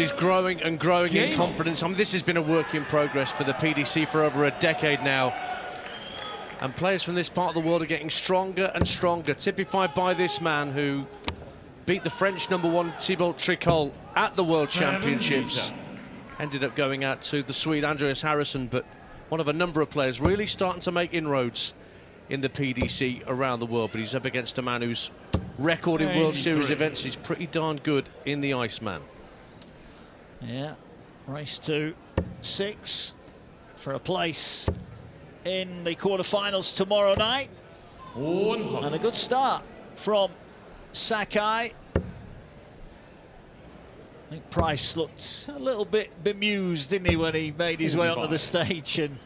he's growing and growing in confidence. I mean, this has been a work in progress for the PDC for over a decade now. And players from this part of the world are getting stronger and stronger, typified by this man who beat the French #1 Thibaut Tricol at the World Championships. Ended up going out to the Swede Andreas Harrison, but one of a number of players really starting to make inroads in the PDC around the world. But he's up against a man whose record in World Series events is pretty darn good in the Iceman. Yeah, race to 6 for a place in the quarterfinals tomorrow night. And a good start from Sakai. I think Price looked a little bit bemused, didn't he, when he made his way onto the stage and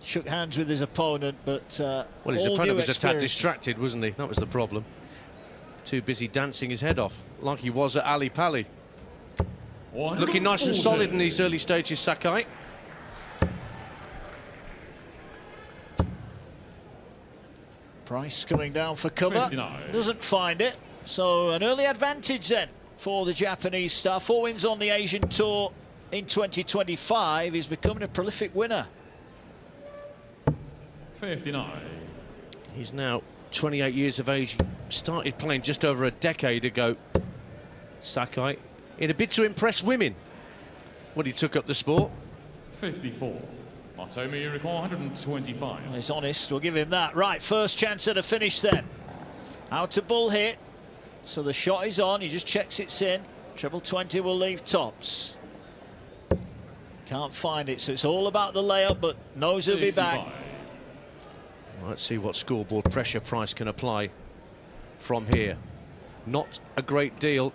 shook hands with his opponent, but well, his opponent was a tad distracted, wasn't he? That was the problem. Too busy dancing his head off, like he was at Ali Pali. Looking nice and solid in these early stages, Sakai. Price coming down for cover, doesn't find it. So an early advantage then for the Japanese star. 4 wins on the Asian Tour in 2025. He's becoming a prolific winner. 59. He's now 28 years of age. He started playing just over a decade ago, Sakai, in a bid to impress women when he took up the sport. 54. Matomi, you require 125. He's honest, we'll give him that. Right, first chance at a finish then. Out to bull hit. So the shot is on, he just checks it's in. Treble 20 will leave tops. Can't find it, so it's all about the layup, but knows he'll be back. Well, let's see what scoreboard pressure Price can apply from here. Not a great deal.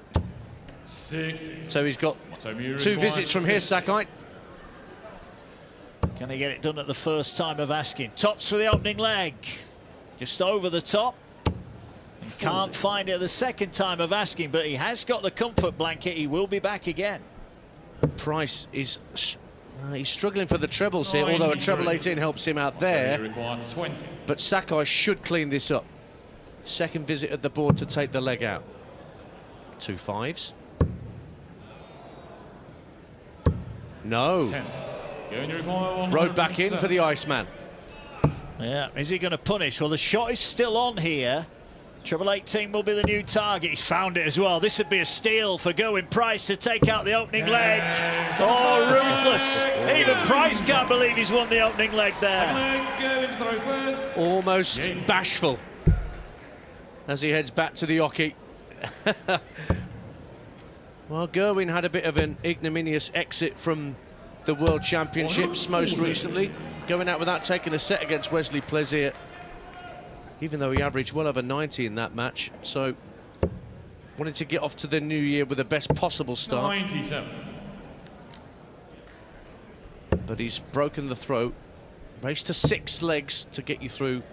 60. So he's got 2 visits from here, Sakai. Can he get it done at the first time of asking? Tops for the opening leg. Just over the top. Can't find it the second time of asking, but he has got the comfort blanket. He will be back again. Price is he's struggling for the trebles here, although a treble 18 helps him out there. But Sakai should clean this up. Second visit at the board to take the leg out. 2 5s. No. 10. Rode back in for the Iceman. Yeah, is he going to punish? Well, the shot is still on here. Treble 18 will be the new target. He's found it as well. This would be a steal for Going Price to take out the opening leg. Oh, ruthless. Even Price can't believe he's won the opening leg there. Almost bashful as he heads back to the oche. Well, Gerwin had a bit of an ignominious exit from the World Championships most recently, going out without taking a set against Wesley Plaisir, even though he averaged well over 90 in that match. So wanted to get off to the new year with the best possible start. 97. But he's broken the throw. Race to 6 legs to get you through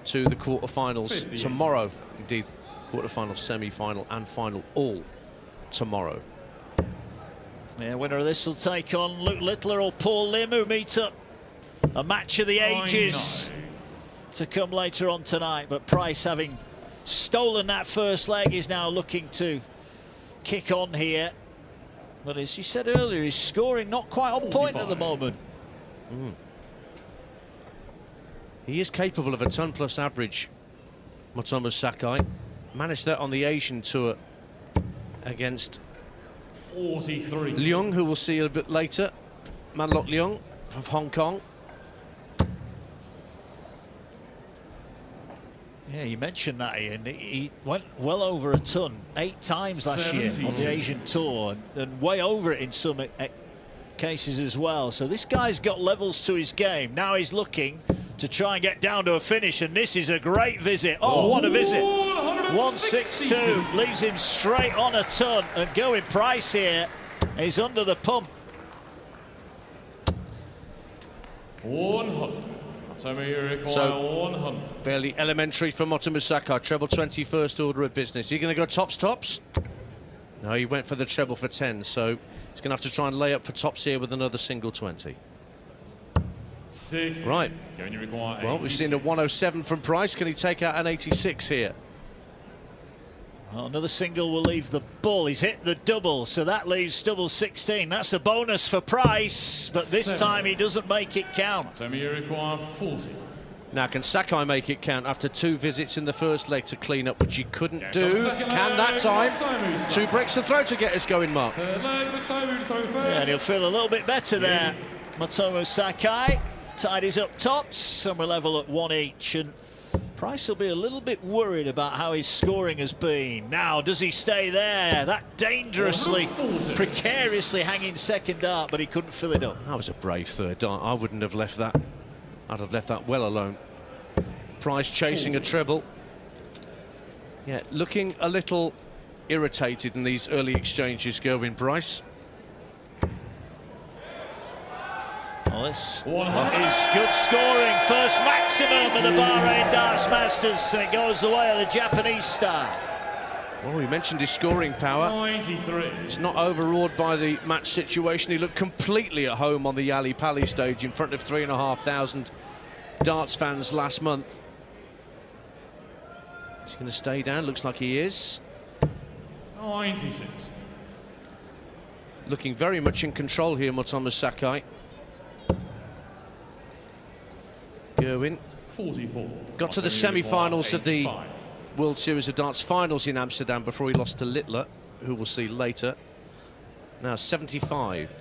to the quarterfinals tomorrow. Indeed, quarterfinal, semi-final and final all tomorrow. Yeah, winner of this will take on Luke Littler or Paul Lim, who meet up. A match of the ages to come later on tonight. But Price, having stolen that first leg, is now looking to kick on here. But as you said earlier, he's scoring not quite on point at the moment. He is capable of a ton-plus average, Motomo Sakai. Managed that on the Asian Tour against 43. Leung, who we'll see a bit later. Manlok Leung of Hong Kong. Yeah, you mentioned that, Ian. He went well over a ton 8 times last year on the Asian Tour, and way over it in some cases as well. So this guy's got levels to his game. Now he's looking to try and get down to a finish, and this is a great visit. Oh, what a visit. 162 leaves him straight on a ton, and Going Price here is under the pump. 100. So 100. Barely elementary for Motomo Sakai. Treble 20 first order of business. Are you going to go tops? No, he went for the treble for 10, so he's going to have to try and lay up for tops here with another single 20. 6. Right. Well, we've seen a 107 from Price. Can he take out an 86 here? Well, another single will leave the bull. He's hit the double, so that leaves double 16. That's a bonus for Price, but this 70. time he doesn't make it count. So you require 40. Now, can Sakai make it count after 2 visits in the first leg to clean up, which he couldn't do? Can that time? 2 breaks the throw to get us going, Mark. Yeah, and he'll feel a little bit better there. Motomo Sakai tidies up tops, and we're level at 1 each. And Price will be a little bit worried about how his scoring has been. Now, does he stay there? That dangerously, precariously hanging second dart, but he couldn't fill it up. That was a brave third dart. I wouldn't have left that. I'd have left that well alone. Price chasing a treble. Yeah, looking a little irritated in these early exchanges, Gerwyn Price. Well, this is good scoring. First maximum of the Bahrain Darts Masters, and it goes the way of the Japanese star. Well, we mentioned his scoring power. 93. He's not overawed by the match situation. He looked completely at home on the Ali Pali stage in front of 3,500 darts fans last month. He's going to stay down. Looks like he is. 96. Looking very much in control here, Motomo Sakai. Gerwyn 44. got to the semi-finals of the World Series of Darts finals in Amsterdam before he lost to Littler, who we'll see later. Now 75.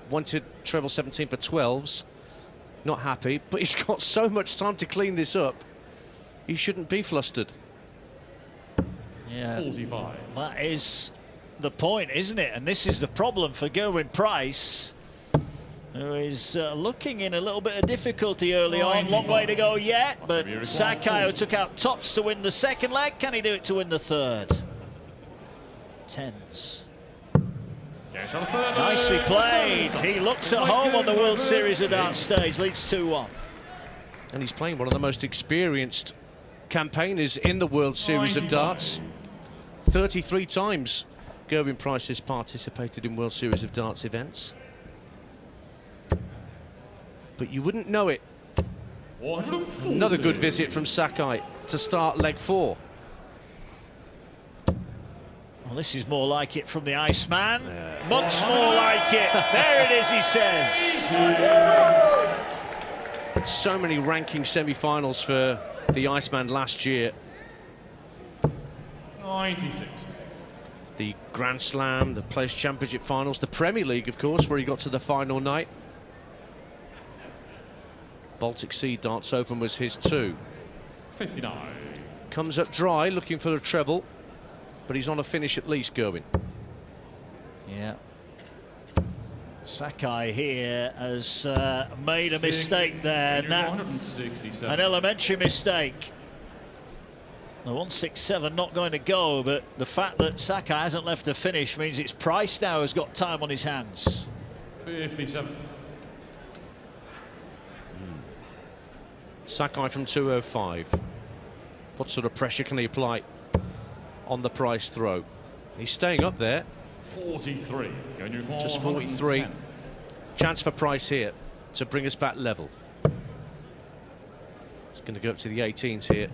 Wanted treble 17 for 12s. Not happy, but he's got so much time to clean this up. He shouldn't be flustered. Yeah, 45. that is the point, isn't it? And this is the problem for Gerwyn Price, who is looking in a little bit of difficulty early on. Long way to go yet, but Sakai, who took out tops to win the second leg, can he do it to win the third? Tens. Nicely played. He looks at home on the World Series of Darts stage, leads 2-1. And he's playing one of the most experienced campaigners in the World Series of Darts. 33 times Gerwyn Price has participated in World Series of Darts events. But you wouldn't know it. Another good visit from Sakai to start leg 4. Well, this is more like it from the Iceman. Much more like it. There it is, he says. So many ranking semi-finals for the Iceman last year. 96. The Grand Slam, the Players' Championship finals, the Premier League, of course, where he got to the final night. Baltic Sea Darts Open was his too. 59. Comes up dry, looking for a treble, but he's on a finish at least, Gerwyn. Yeah. Sakai here has made a mistake there. Now, an elementary mistake. The 167 not going to go, but the fact that Sakai hasn't left a finish means it's Price now who's got time on his hands. 57. Sakai from 205. What sort of pressure can he apply on the Price throw? He's staying up there. 43. Just 43. Chance for Price here to bring us back level. It's going to go up to the 18s here.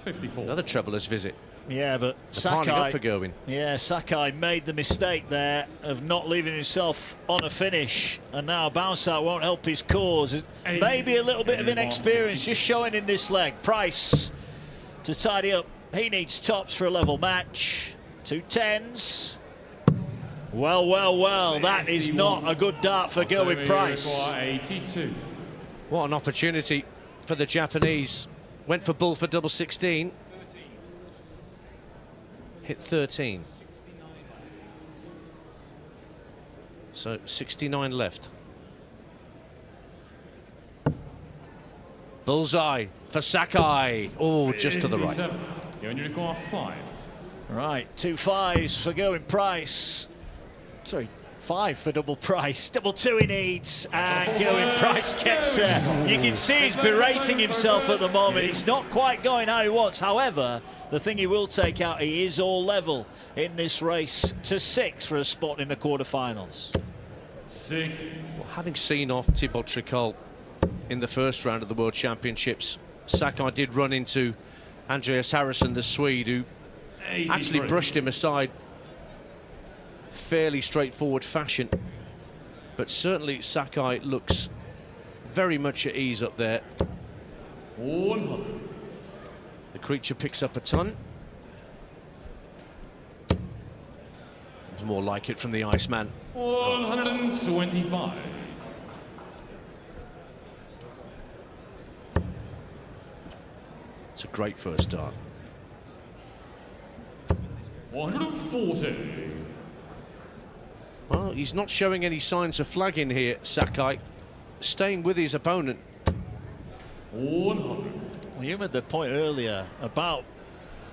54. Another treblers visit. Yeah, but Piling up for Sakai. Gerwyn. Yeah, Sakai made the mistake there of not leaving himself on a finish, and now a bounce out won't help his cause. Maybe a little bit of inexperience just showing in this leg. Price to tidy up. He needs tops for a level match. 2 10s. Well, well, well, that is not a good dart for Gerwyn Price. 82. What an opportunity for the Japanese. Went for bull for double 16. Hit 13. So 69 left. Bullseye for Sakai. Oh, just to the right. You only require 5. Right, 2 5s for Gerwyn Price. Sorry, 5 for double Price. Double 2 he needs, and Gerwyn Price gets there. You can see he's berating himself at the moment. It's not quite going how he wants. However, the thing he will take out, he is all level in this race to 6 for a spot in the quarterfinals. 60. Well, having seen off Thibaut Tricol in the first round of the World Championships, Sakai did run into Andreas Harrison, the Swede, who actually 83. brushed him aside. Fairly straightforward fashion. But certainly Sakai looks very much at ease up there. 100. The creature picks up a ton. It's more like it from the Iceman. 125. It's a great first start. 140. Well, he's not showing any signs of flagging here, Sakai. Staying with his opponent. 100. Well, you made the point earlier about,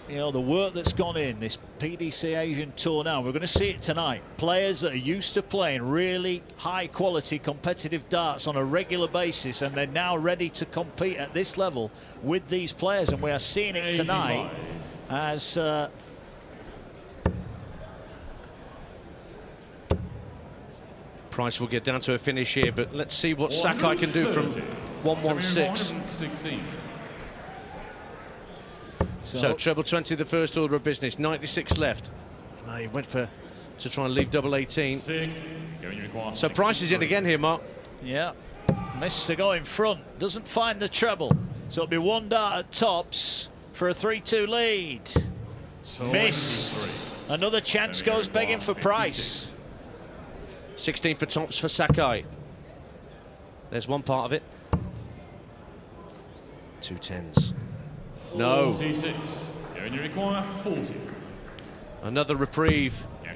you know, the work that's gone in this PDC Asian Tour now. We're going to see it tonight. Players that are used to playing really high quality competitive darts on a regular basis, and they're now ready to compete at this level with these players, and we are seeing it tonight 85. as Price will get down to a finish here, but let's see what Sakai can do from 116. 116. So treble 20, the first order of business. 96 left. He went to try and leave double 18. 60. You require So Price is in 63. again here, Mark. yeah, misses to go in front, doesn't find the treble, so it'll be one dart at tops for a 3-2 lead. 23. Missed. Another chance goes begging for Price. 16 for tops for Sakai. There's one part of it. 2 10s. No. 46. You require 40. Another reprieve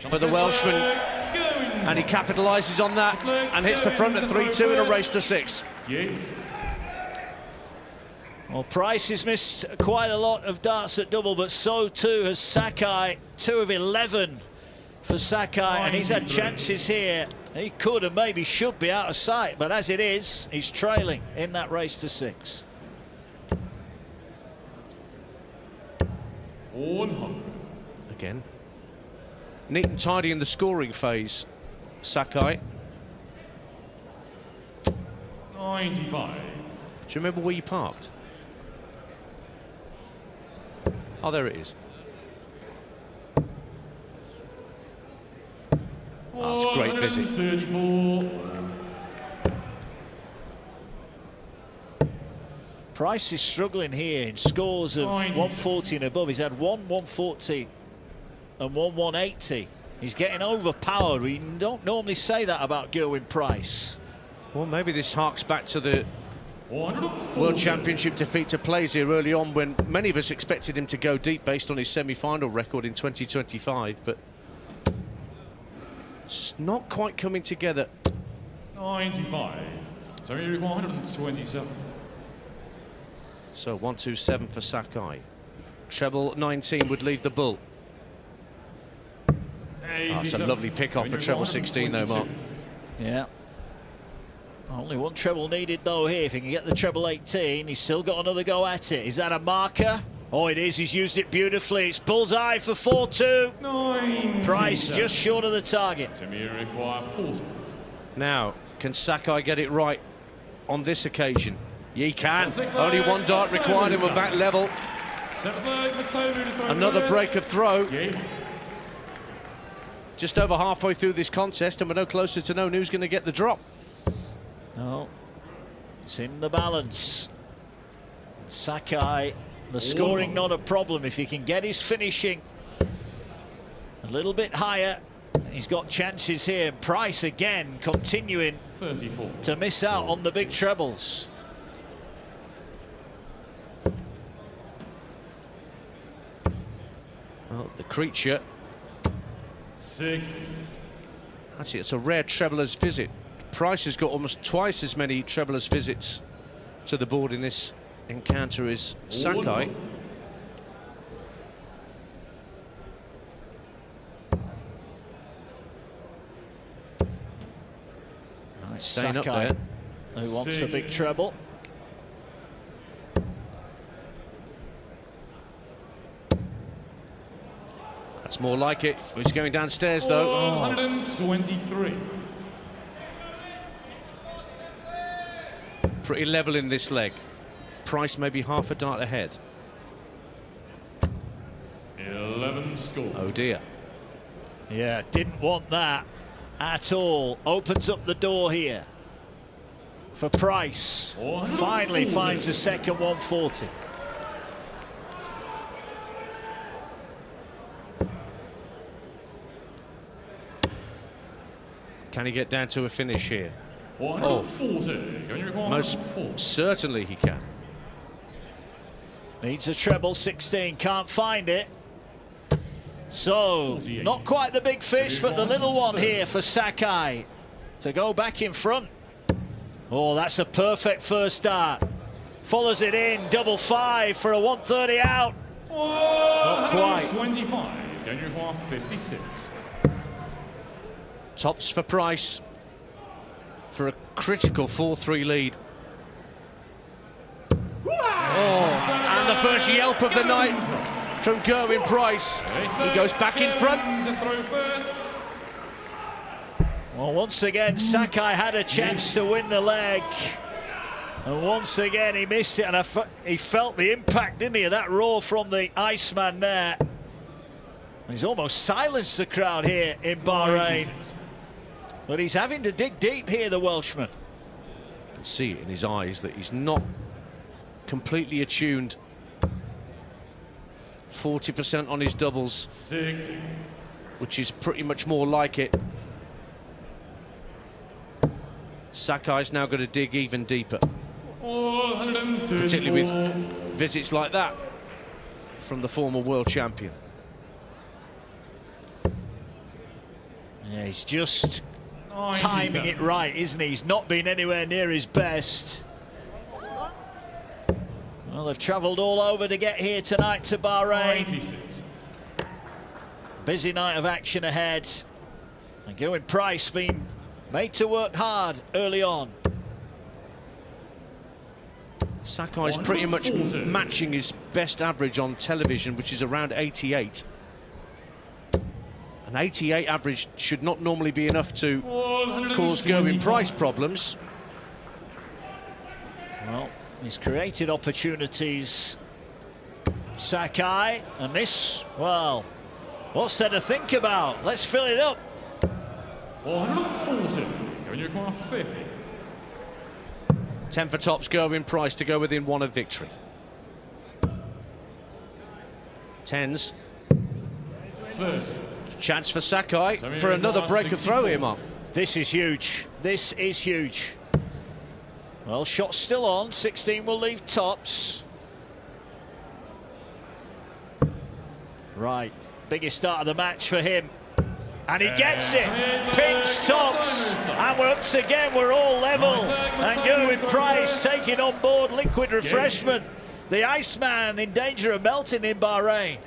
for the Welshman. And he capitalises on that and hits the front at 3-2 in a race to 6. Yeah. Well, Price has missed quite a lot of darts at double, but so too has Sakai. 2 of 11 for Sakai, and he's had 93. chances here. He could and maybe should be out of sight, but as it is, he's trailing in that race to 6. 100. Again. Neat and tidy in the scoring phase, Sakai. 95. Do you remember where you parked? Oh, there it is. Oh, it's a great visit. 34. Price is struggling here in scores of 140 and above. He's had 140 and 180. He's getting overpowered. We don't normally say that about Gerwyn Price. Well, maybe this harks back to the 140. World Championship defeat to Plays here early on, when many of us expected him to go deep based on his semi-final record in 2025, but it's not quite coming together. 95. So you require 127. So 127 for Sakai. Treble 19 would lead the bull. Oh, it's a 87. lovely pick off for treble 16 though, Mark. Yeah. Only one treble needed though here. If he can get the treble 18, he's still got another go at it. Is that a marker? Oh, it is. He's used it beautifully. It's bullseye for 4-2. 97. Price just short of the target. So you require 40. Now, can Sakai get it right on this occasion? He can. Sakai, Only one dart required him at that level. Another break of throw. Yeah. Just over halfway through this contest, and we're no closer to knowing who's going to get the drop. No, it's in the balance. Sakai, the scoring not a problem. If he can get his finishing a little bit higher, he's got chances here. Price again continuing 34. to miss out on the big trebles. Well, the creature. 60. Actually, it's a rare treblers visit. Price has got almost twice as many treblers visits to the board in this encounter as Sakai. Staying up Sakai, there. who wants a big treble. That's more like it. He's going downstairs though. Oh. 123. Pretty level in this leg. Price maybe half a dart ahead. 11 score. Oh dear. Yeah, didn't want that at all. Opens up the door here for Price. Finally finds a second 140. Can he get down to a finish here? 140. Going to require Most 4. certainly he can. Needs a treble 16, can't find it. So, not quite the big fish, but the little one here for Sakai to go back in front. Oh, that's a perfect first start. Follows it in, double 5 for a 130 out. Not quite. 25. Going to require 56. Tops for Price for a critical 4-3 lead. Oh, and the first yelp of the night from Gerwyn Price. He goes back in front. Well, once again, Sakai had a chance to win the leg. And once again, he missed it. And he felt the impact, didn't he, of that roar from the Iceman there. He's almost silenced the crowd here in Bahrain. But he's having to dig deep here, the Welshman. You can see it in his eyes that he's not completely attuned. 40% on his doubles, 60. which is pretty much more like it. Sakai's now going to dig even deeper, particularly with visits like that from the former world champion. Yeah, he's just timing it right, isn't he? He's not been anywhere near his best. Well, they've travelled all over to get here tonight to Bahrain. 96. Busy night of action ahead. And Gerwyn Price being made to work hard early on. Sakai's pretty much matching his best average on television, which is around 88. An 88 average should not normally be enough to cause Gerwyn Price problems. Well, he's created opportunities, Sakai, and this, well, what's there to think about? Let's fill it up. 140. Going to require 50. 10 for tops, Gerwyn Price to go within 1 of victory. 10s. 30. Chance for Sakai for another break of throw here, Mark. This is huge. This is huge. Well, shot's still on. 16 will leave tops. Right. Biggest start of the match for him. And he gets it. Pinch tops. And once again, we're all level. And Gerwyn Price taking on board liquid refreshment. The Iceman in danger of melting in Bahrain.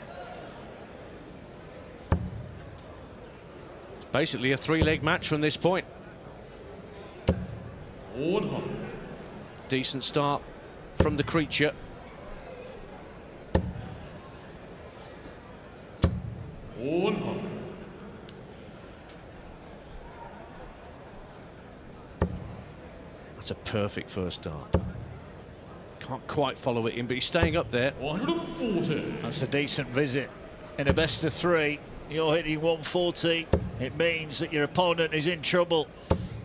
Basically a 3-leg match from this point. 100. Decent start from the creature. That's a perfect first start. Can't quite follow it in, but he's staying up there. 140. That's a decent visit. In a best of 3, you're hitting 140. It means that your opponent is in trouble.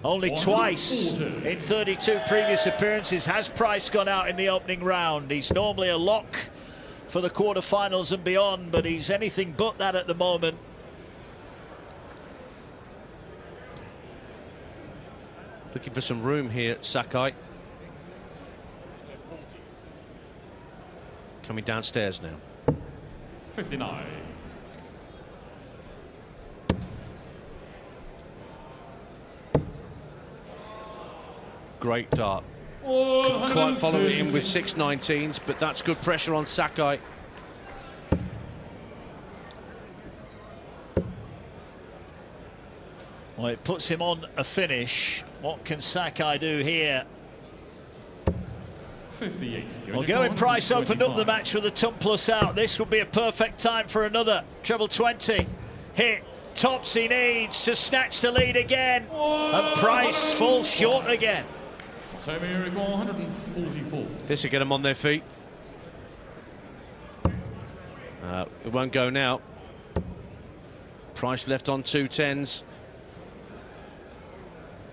Only twice in 32 previous appearances has Price gone out in the opening round. He's normally a lock for the quarterfinals and beyond, but he's anything but that at the moment. Looking for some room here, Sakai. Coming downstairs now. 59. Great dart. Couldn't quite follow it in with 619s, but that's good pressure on Sakai. Well, it puts him on a finish. What can Sakai do here? 58. Well, Gerwyn Price opened up the match with a ton plus out. This would be a perfect time for another treble 20 hit. Tops he needs to snatch the lead again. And Price falls short again. 144. This will get them on their feet. It won't go now. Price left on 2-10s.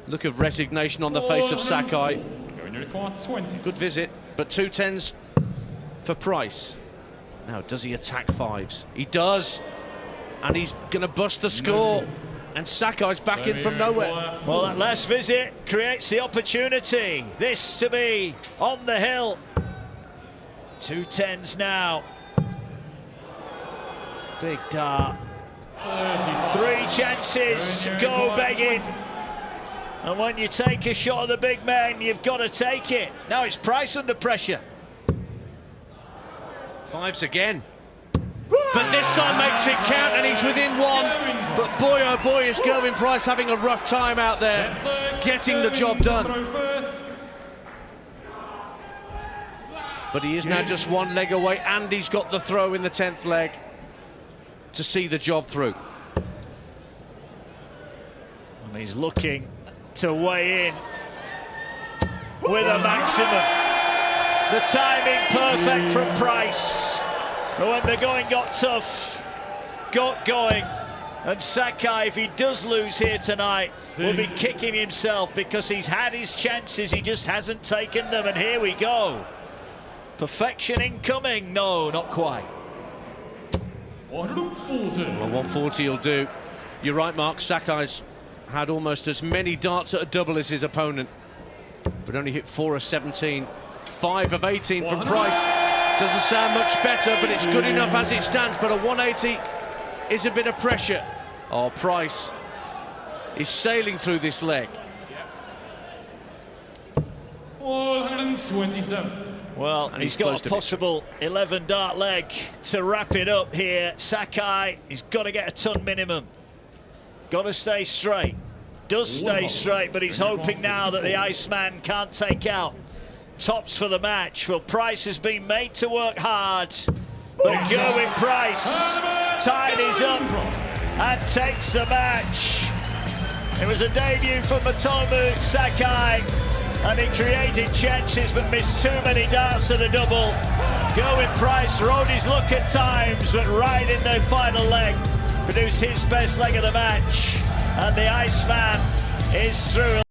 Look of resignation on the face of Sakai. Going to require 20. Good visit, but 2-10s for Price. Now, does he attack 5s? He does, and he's going to bust the score. And Sakai's back in from nowhere. Well, that last visit creates the opportunity. This to be on the hill. 2-10s now. Big dart. 3 chances, go begging. And when you take a shot at the big man, you've got to take it. Now it's Price under pressure. 5s again. But this time makes it count, and he's within 1. But boy, oh boy, is Gerwyn Price having a rough time out there, getting the job done. But he is now just 1 leg away, and he's got the throw in the 10th leg to see the job through. And he's looking to weigh in with a maximum. The timing perfect from Price. But when the going got tough, got going. And Sakai, if he does lose here tonight, will be kicking himself because he's had his chances, he just hasn't taken them. And here we go. Perfection incoming. No, not quite. 140. Well, 140 will do. You're right, Mark. Sakai's had almost as many darts at a double as his opponent, but only hit 4 of 17. 5 of 18 from Price. Doesn't sound much better, but it's good enough as it stands. But a 180 is a bit of pressure. Oh, Price is sailing through this leg. 127. Well, And he's got a possible 11 dart leg to wrap it up here. Sakai, he's got to get a ton minimum. Got to stay straight. Does stay straight, but he's hoping now that the Iceman can't take out tops for the match. Well, Price has been made to work hard, but Gerwyn Price tidies up and takes the match. It was a debut for Motomu Sakai, and he created chances but missed too many darts at a double. Gerwyn Price rode his luck at times, but right in the final leg produced his best leg of the match, and the Iceman is through.